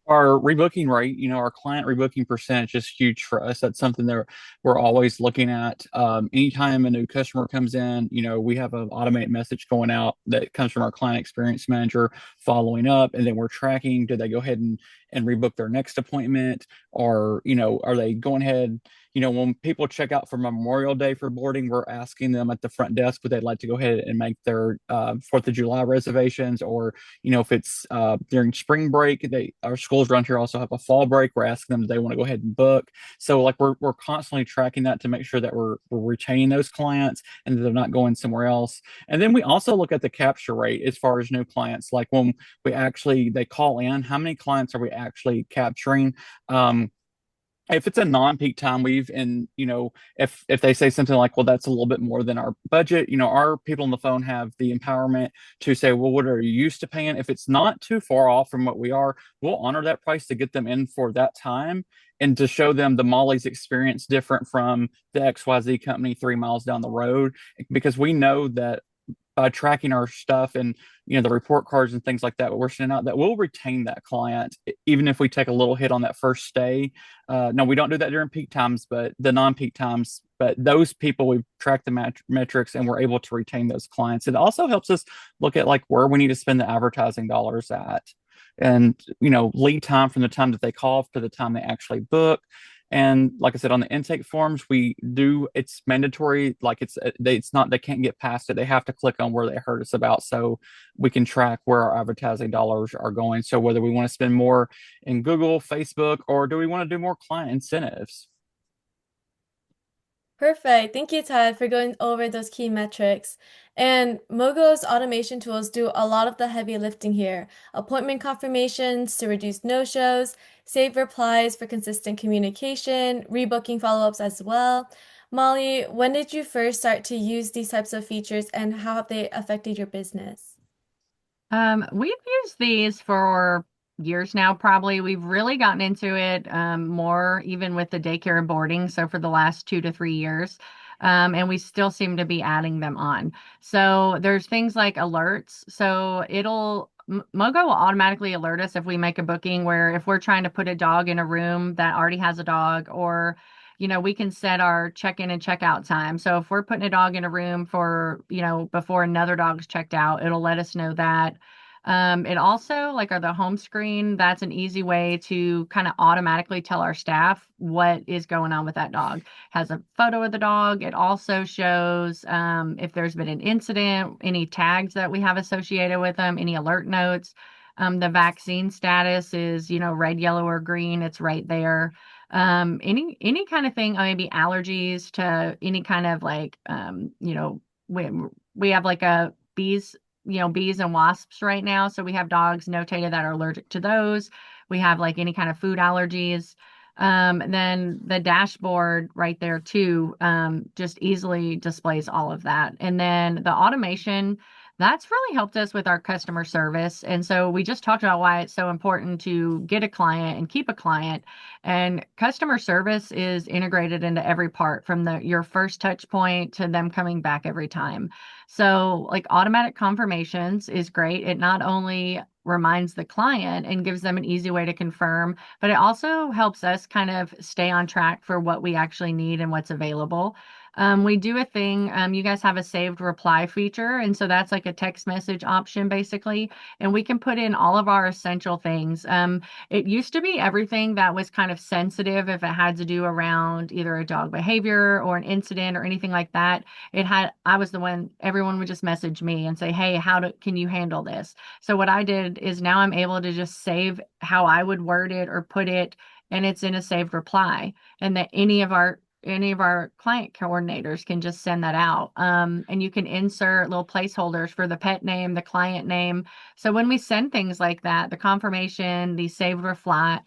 Our rebooking rate, our client rebooking percentage is huge for us. That's something that we're always looking at. Anytime a new customer comes in, we have an automated message going out that comes from our client experience manager following up, and then we're tracking, did they go ahead and rebook their next appointment? Or, are they going ahead? When people check out for Memorial Day for boarding, we're asking them at the front desk would they like to go ahead and make their 4th of July reservations, or if it's during spring break, our schools around here also have a fall break. We're asking them, do they want to go ahead and book? So like we're constantly tracking that to make sure that we're retaining those clients and that they're not going somewhere else. And then we also look at the capture rate as far as new clients. Like when they call in, how many clients are we actually capturing? Um, if it's a non-peak time we've and if they say something like, well, that's a little bit more than our budget, our people on the phone have the empowerment to say, well, what are you used to paying? If it's not too far off from what we are, we'll honor that price to get them in for that time and to show them the Molly's experience different from the XYZ company 3 miles down the road, because we know that by tracking our stuff and the report cards and things like that we're sending out, that we'll retain that client even if we take a little hit on that first stay. No, we don't do that during peak times, but the non-peak times. But those people, we track the metrics and we're able to retain those clients. It also helps us look at like where we need to spend the advertising dollars at, and lead time from the time that they call to the time they actually book. And like I said, on the intake forms, it's mandatory. Like it's not, they can't get past it. They have to click on where they heard us about. So we can track where our advertising dollars are going. So whether we want to spend more in Google, Facebook, or do we want to do more client incentives? Perfect. Thank you, Todd, for going over those key metrics. And MoeGo's automation tools do a lot of the heavy lifting here. Appointment confirmations to reduce no-shows, save replies for consistent communication, rebooking follow-ups as well. Molly, when did you first start to use these types of features and how have they affected your business? We've used these for years now, probably. We've really gotten into it more even with the daycare and boarding. So for the last 2 to 3 years. And we still seem to be adding them on. So there's things like alerts. So MoGo will automatically alert us if we make a booking where if we're trying to put a dog in a room that already has a dog, or we can set our check-in and check-out time. So if we're putting a dog in a room for, before another dog's checked out, it'll let us know that. It also, like, the home screen, that's an easy way to kind of automatically tell our staff what is going on with that dog. Has a photo of the dog. It also shows if there's been an incident, any tags that we have associated with them, any alert notes. The vaccine status is, red, yellow, or green. It's right there. Any kind of thing, maybe allergies to any kind of like, we we have like a bees and wasps right now. So we have dogs notated that are allergic to those. We have like any kind of food allergies. Then the dashboard right there too, just easily displays all of that. And then the automation, that's really helped us with our customer service. And so we just talked about why it's so important to get a client and keep a client. And customer service is integrated into every part from your first touch point to them coming back every time. So like automatic confirmations is great. It not only reminds the client and gives them an easy way to confirm, but it also helps us kind of stay on track for what we actually need and what's available. We do a thing. You guys have a saved reply feature, and so that's like a text message option basically, and we can put in all of our essential things. It used to be everything that was kind of sensitive if it had to do around either a dog behavior or an incident or anything like that. I was the one, everyone would just message me and say, "Hey, can you handle this?" So what I did is now I'm able to just save how I would word it or put it, and it's in a saved reply, and that any of our client coordinators can just send that out. And you can insert little placeholders for the pet name, the client name. So when we send things like that, the confirmation, the saved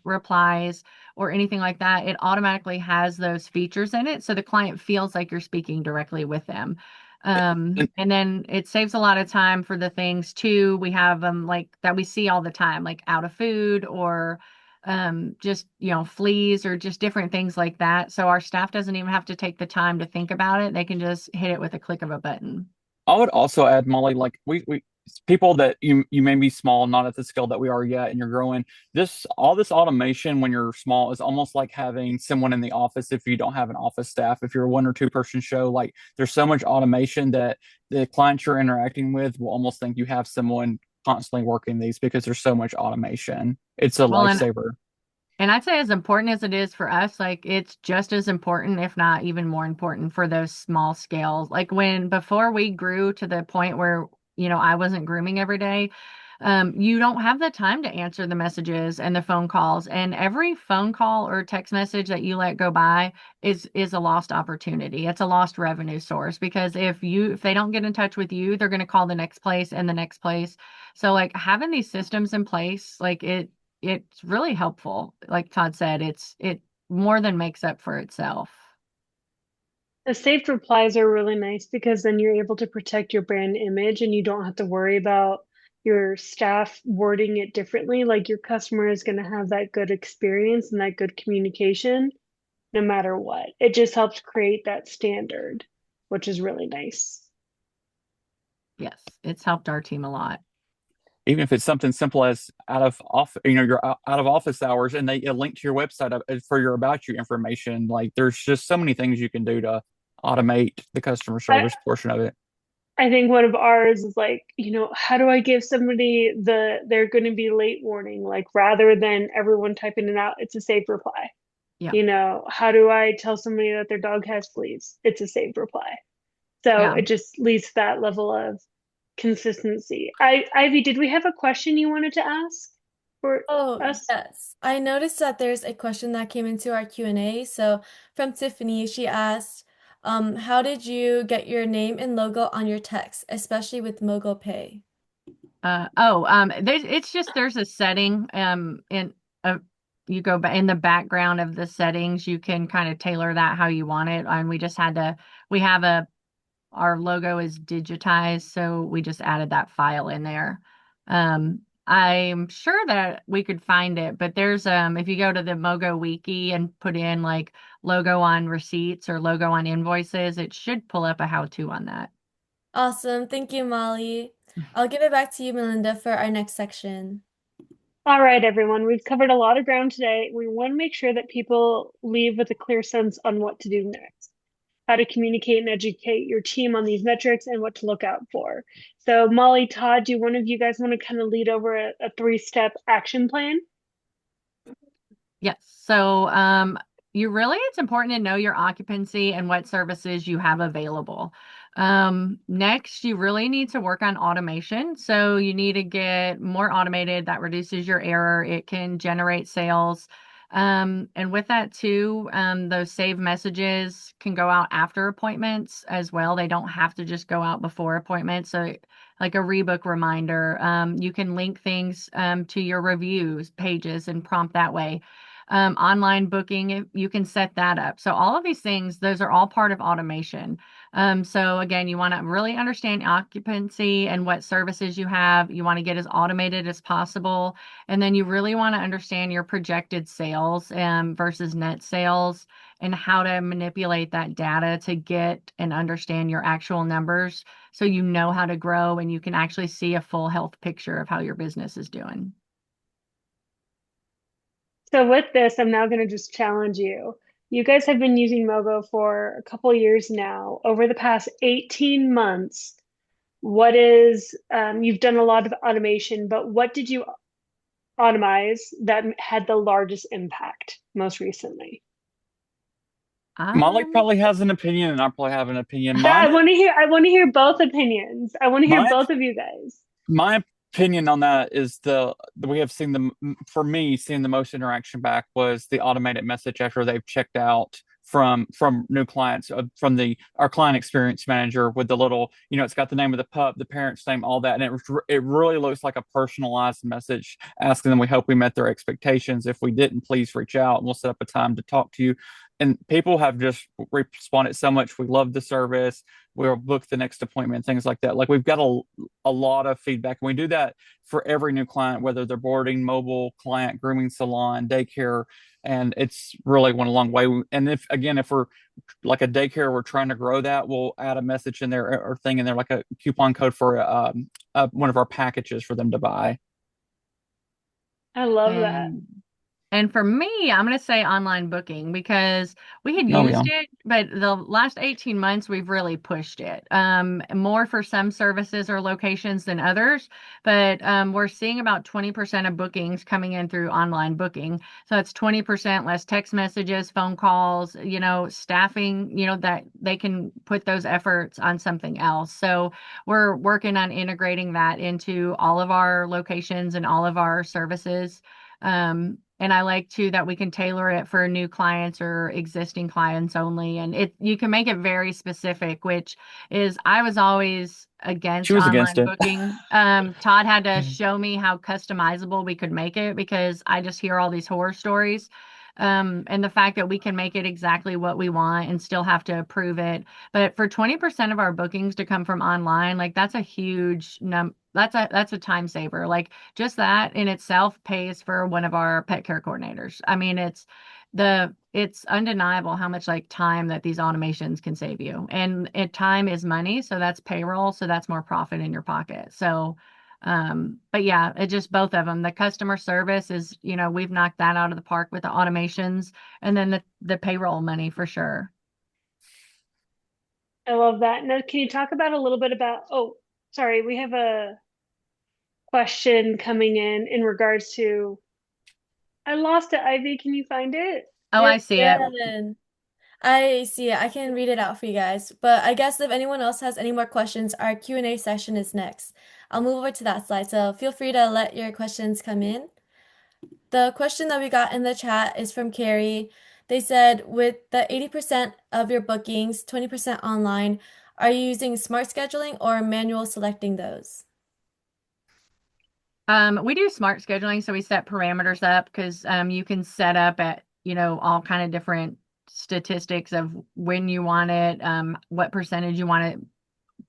replies, or anything like that, it automatically has those features in it. So the client feels like you're speaking directly with them. And then it saves a lot of time for the things too. We have them like that we see all the time, like out of food or just fleas or just different things like that, so our staff doesn't even have to take the time to think about it. They can just hit it with a click of a button. I would also add, Molly, like we people that you may be small, not at the scale that we are yet, and you're growing. All this automation when you're small is almost like having someone in the office if you don't have an office staff. If you're a one or two person show, like there's so much automation that the clients you're interacting with will almost think you have someone constantly working these because there's so much automation. It's a Well, and lifesaver. And I'd say as important as it is for us, like it's just as important, if not even more important for those small scales. Like before we grew to the point where, I wasn't grooming every day, you don't have the time to answer the messages and the phone calls. And every phone call or text message that you let go by is a lost opportunity. It's a lost revenue source because if they don't get in touch with you, they're going to call the next place and the next place. So like having these systems in place, like it's really helpful. Like Todd said, it more than makes up for itself. The saved replies are really nice because then you're able to protect your brand image and you don't have to worry about your staff wording it differently. Like your customer is going to have that good experience and that good communication no matter what. It just helps create that standard, which is really nice. Yes, it's helped our team a lot. Even if it's something simple as out of off, your out of office hours, and they link to your website for your about you information. Like there's just so many things you can do to automate the customer I, service portion of it. I think one of ours is like, how do I give somebody they're going to be late warning? Like rather than everyone typing it out, it's a safe reply. Yeah. How do I tell somebody that their dog has fleas? It's a saved reply. So Yeah. it just leads to that level of consistency. Ivy, did we have a question you wanted to ask for Oh, us? yes. I noticed that there's a question that came into our Q&A. So from Tiffany, she asked, how did you get your name and logo on your text, especially with MoGo Pay? There's a setting in a you go in the background of the settings, you can kind of tailor that how you want it. And we have our logo is digitized, so we just added that file in there. I'm sure that we could find it, but there's if you go to the MoGo wiki and put in like logo on receipts or logo on invoices, it should pull up a how-to on that. Awesome. Thank you, Molly. I'll give it back to you, Melinda, for our next section. All right, everyone, we've covered a lot of ground today. We want to make sure that people leave with a clear sense on what to do next, how to communicate and educate your team on these metrics and what to look out for. So, Molly, Todd, do one of you guys want to kind of lead over a three-step action plan? Yes. So, it's important to know your occupancy and what services you have available. Next, you really need to work on automation. So you need to get more automated. That reduces your error. It can generate sales. And with that too, those saved messages can go out after appointments as well. They don't have to just go out before appointments. So like a rebook reminder, you can link things to your reviews pages and prompt that way. Online booking, you can set that up. So all of these things, those are all part of automation. So again, you want to really understand occupancy and what services you have. You want to get as automated as possible. And then you really want to understand your projected sales versus net sales and how to manipulate that data to get and understand your actual numbers so you know how to grow and you can actually see a full health picture of how your business is doing. So with this, I'm now going to just challenge you. You guys have been using MoeGo for a couple years now. Over the past 18 months, you've done a lot of automation, but what did you automize that had the largest impact most recently? Molly Um, probably has an opinion, and I probably have an opinion. I want to hear both opinions. I want to hear My both of you guys. my opinion on that is we have seen for me seeing the most interaction back was the automated message after they've checked out from new clients from the our client experience manager with the little, it's got the name of the pup, the parent's name, all that, and it really looks like a personalized message asking them, we hope we met their expectations. If we didn't, please reach out and we'll set up a time to talk to you. And people have just responded so much. We love the service. We'll book the next appointment, things like that. Like we've got a lot of feedback. And we do that for every new client, whether they're boarding, mobile, client, grooming salon, daycare. And it's really went a long way. And if we're like a daycare, we're trying to grow that, we'll add a message in there or thing in there, like a coupon code for one of our packages for them to buy. I love that. and And for me, I'm going to say online booking because we had Oh, yeah. used it, but the last 18 months, we've really pushed it. More for some services or locations than others, but we're seeing about 20% of bookings coming in through online booking. So it's 20% less text messages, phone calls, staffing, that they can put those efforts on something else. So we're working on integrating that into all of our locations and all of our services. And I like too that we can tailor it for new clients or existing clients only. And you can make it very specific, which is I was always She against was against online it. booking. Todd had to show me how customizable we could make it because I just hear all these horror stories. And the fact that we can make it exactly what we want and still have to approve it. But for 20% of our bookings to come from online, like that's a huge that's a time saver. Like just that in itself pays for one of our pet care coordinators. I mean, it's undeniable how much like time that these automations can save you. And time is money, so that's payroll, so that's more profit in your pocket. So but yeah, it just both of them. The customer service is, we've knocked that out of the park with the automations and then the payroll money for sure. I love that. Now, can you talk about a little bit about, oh, sorry, we have a question coming in regards to, I lost it, Ivy. Can you find it? Oh, I You're see it. good. I see it. I can read it out for you guys. But I guess if anyone else has any more questions, our Q&A session is next. I'll move over to that slide, so feel free to let your questions come in. The question that we got in the chat is from Carrie. They said, with the 80% of your bookings, 20% online, are you using smart scheduling or manual selecting those? We do smart scheduling, so we set parameters up because you can set up at, all kind of different statistics of when you want it, what percentage you want it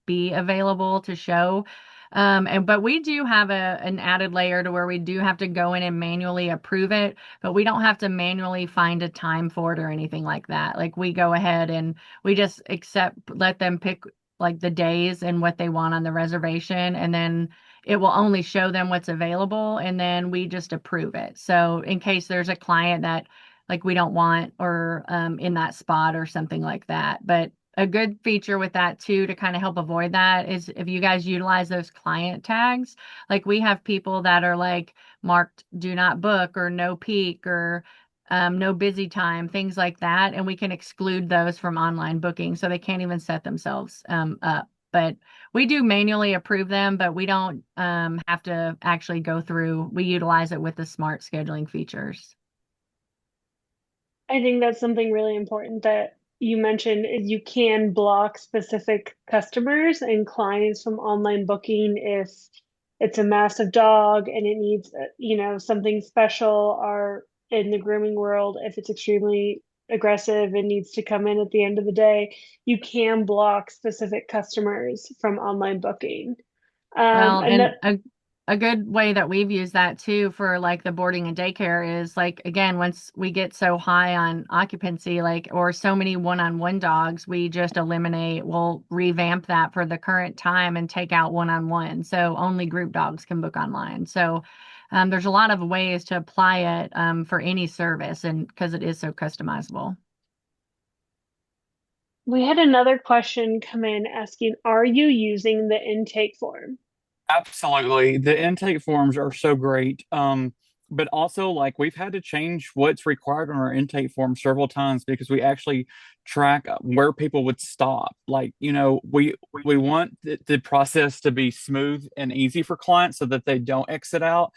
be available to show. But we do have an added layer to where we do have to go in and manually approve it, but we don't have to manually find a time for it or anything like that. Like we go ahead and we just let them pick like the days and what they want on the reservation, and then it will only show them what's available, and then we just approve it. So in case there's a client that like we don't want or in that spot or something like that. But a good feature with that too to kind of help avoid that is if you guys utilize those client tags, like we have people that are like marked do not book or no peak or no busy time, things like that, and we can exclude those from online booking so they can't even set themselves up. But we do manually approve them, but we don't have to actually go through. We utilize it with the smart scheduling features. I think that's something really important that you mentioned is you can block specific customers and clients from online booking if it's a massive dog and it needs, something special, or in the grooming world, if it's extremely aggressive and needs to come in at the end of the day, you can block specific customers from online booking. Well, And and that a good way that we've used that too for like the boarding and daycare is like again, once we get so high on occupancy, like or so many one-on-one dogs, we just we'll revamp that for the current time and take out one-on-one. So only group dogs can book online. So there's a lot of ways to apply it for any service and because it is so customizable. We had another question come in asking, are you using the intake form? Absolutely. The intake forms are so great. But also like we've had to change what's required on our intake form several times because we actually track where people would stop. Like, we want the process to be smooth and easy for clients so that they don't exit out.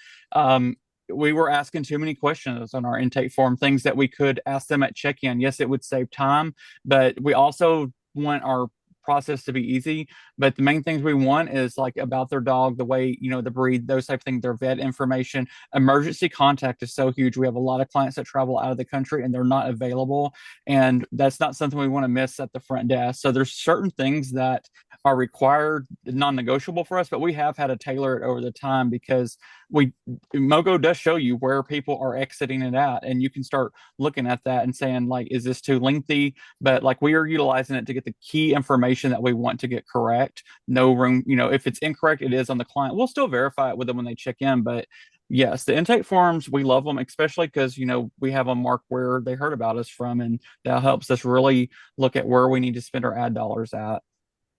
We were asking too many questions on our intake form, things that we could ask them at check-in. Yes, it would save time, but we also want our process to be easy. But the main things we want is like about their dog, the way, the breed, those type of things, their vet information. Emergency contact is so huge. We have a lot of clients that travel out of the country and they're not available. And that's not something we want to miss at the front desk. So there's certain things that are required, non-negotiable for us, but we have had to tailor it over the time because we MoeGo does show you where people are exiting it at, and you can start looking at that and saying like, is this too lengthy? But like we are utilizing it to get the key information that we want to get correct. No room, if it's incorrect, it is on the client. We'll still verify it with them when they check in, but yes, the intake forms, we love them, especially because, we have them marked where they heard about us from, and that helps us really look at where we need to spend our ad dollars at.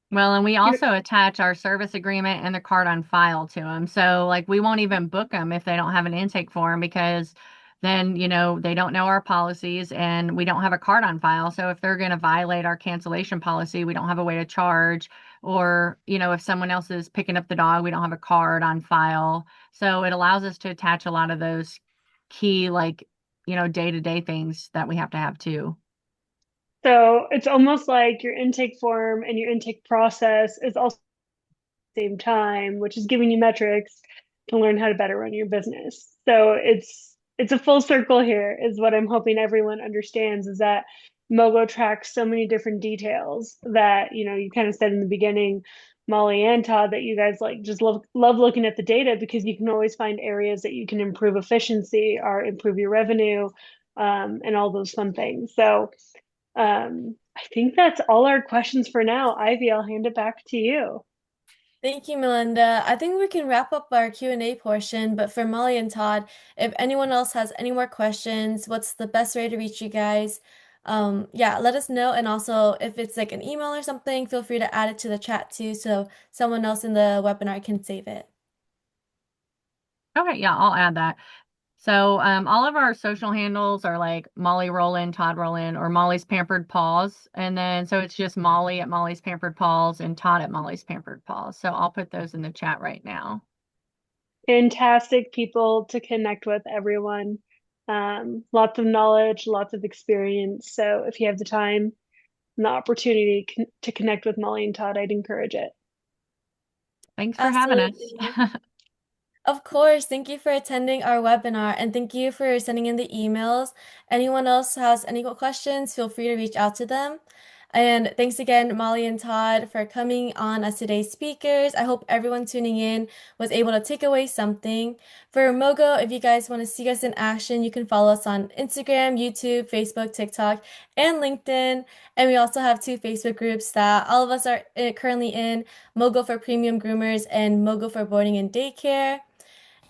Well, and we You know, also attach our service agreement and the card on file to them. So, like, we won't even book them if they don't have an intake form because then, they don't know our policies and we don't have a card on file. So, if they're going to violate our cancellation policy, we don't have a way to charge. Or, if someone else is picking up the dog, we don't have a card on file. So, it allows us to attach a lot of those key, like, day-to-day things that we have to have too. so it's almost like your intake form and your intake process is also same time, which is giving you metrics to learn how to better run your business. So it's a full circle here, is what I'm hoping everyone understands, is that MoeGo tracks so many different details that, you kind of said in the beginning, Molly and Todd, that you guys like just love looking at the data because you can always find areas that you can improve efficiency or improve your revenue, and all those fun things. So I think that's all our questions for now. Ivy, I'll hand it back to you. Thank you, Melinda. I think we can wrap up our Q&A portion, but for Molly and Todd, if anyone else has any more questions, what's the best way to reach you guys? Yeah, let us know. And also, if it's like an email or something, feel free to add it to the chat too, so someone else in the webinar can save it. Okay, yeah, I'll add that. So all of our social handles are like Molly Rowland, Todd Rowland, or Molly's Pampered Paws. And then so it's just Molly at Molly's Pampered Paws and Todd at Molly's Pampered Paws. So I'll put those in the chat right now. Fantastic people to connect with, everyone. Lots of knowledge, lots of experience. So if you have the time and the opportunity to connect with Molly and Todd, I'd encourage it. Thanks for having us. Absolutely. Of course, thank you for attending our webinar and thank you for sending in the emails. Anyone else has any questions, feel free to reach out to them. And thanks again, Molly and Todd, for coming on as today's speakers. I hope everyone tuning in was able to take away something. For MoeGo, if you guys want to see us in action, you can follow us on Instagram, YouTube, Facebook, TikTok, and LinkedIn. And we also have two Facebook groups that all of us are currently in, MoeGo for Premium Groomers and MoeGo for Boarding and Daycare.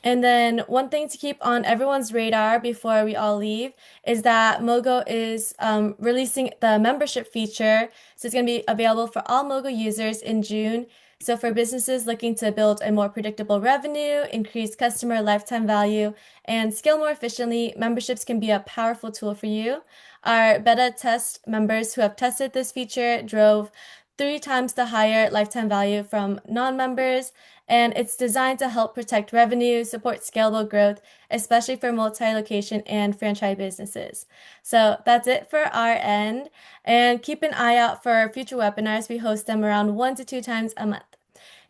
And then one thing to keep on everyone's radar before we all leave is that MoeGo is releasing the membership feature. So it's going to be available for all MoeGo users in June. So for businesses looking to build a more predictable revenue, increase customer lifetime value, and scale more efficiently, memberships can be a powerful tool for you. Our beta test members who have tested this feature drove 3 times the higher lifetime value from non-members, and it's designed to help protect revenue, support scalable growth, especially for multi-location and franchise businesses. So that's it for our end, and keep an eye out for our future webinars. We host them around 1 to 2 times a month.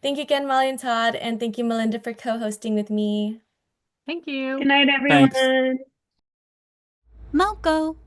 Thank you again, Molly and Todd, and thank you, Melinda, for co-hosting with me. Thank Good you. night, Thanks. everyone. MoeGo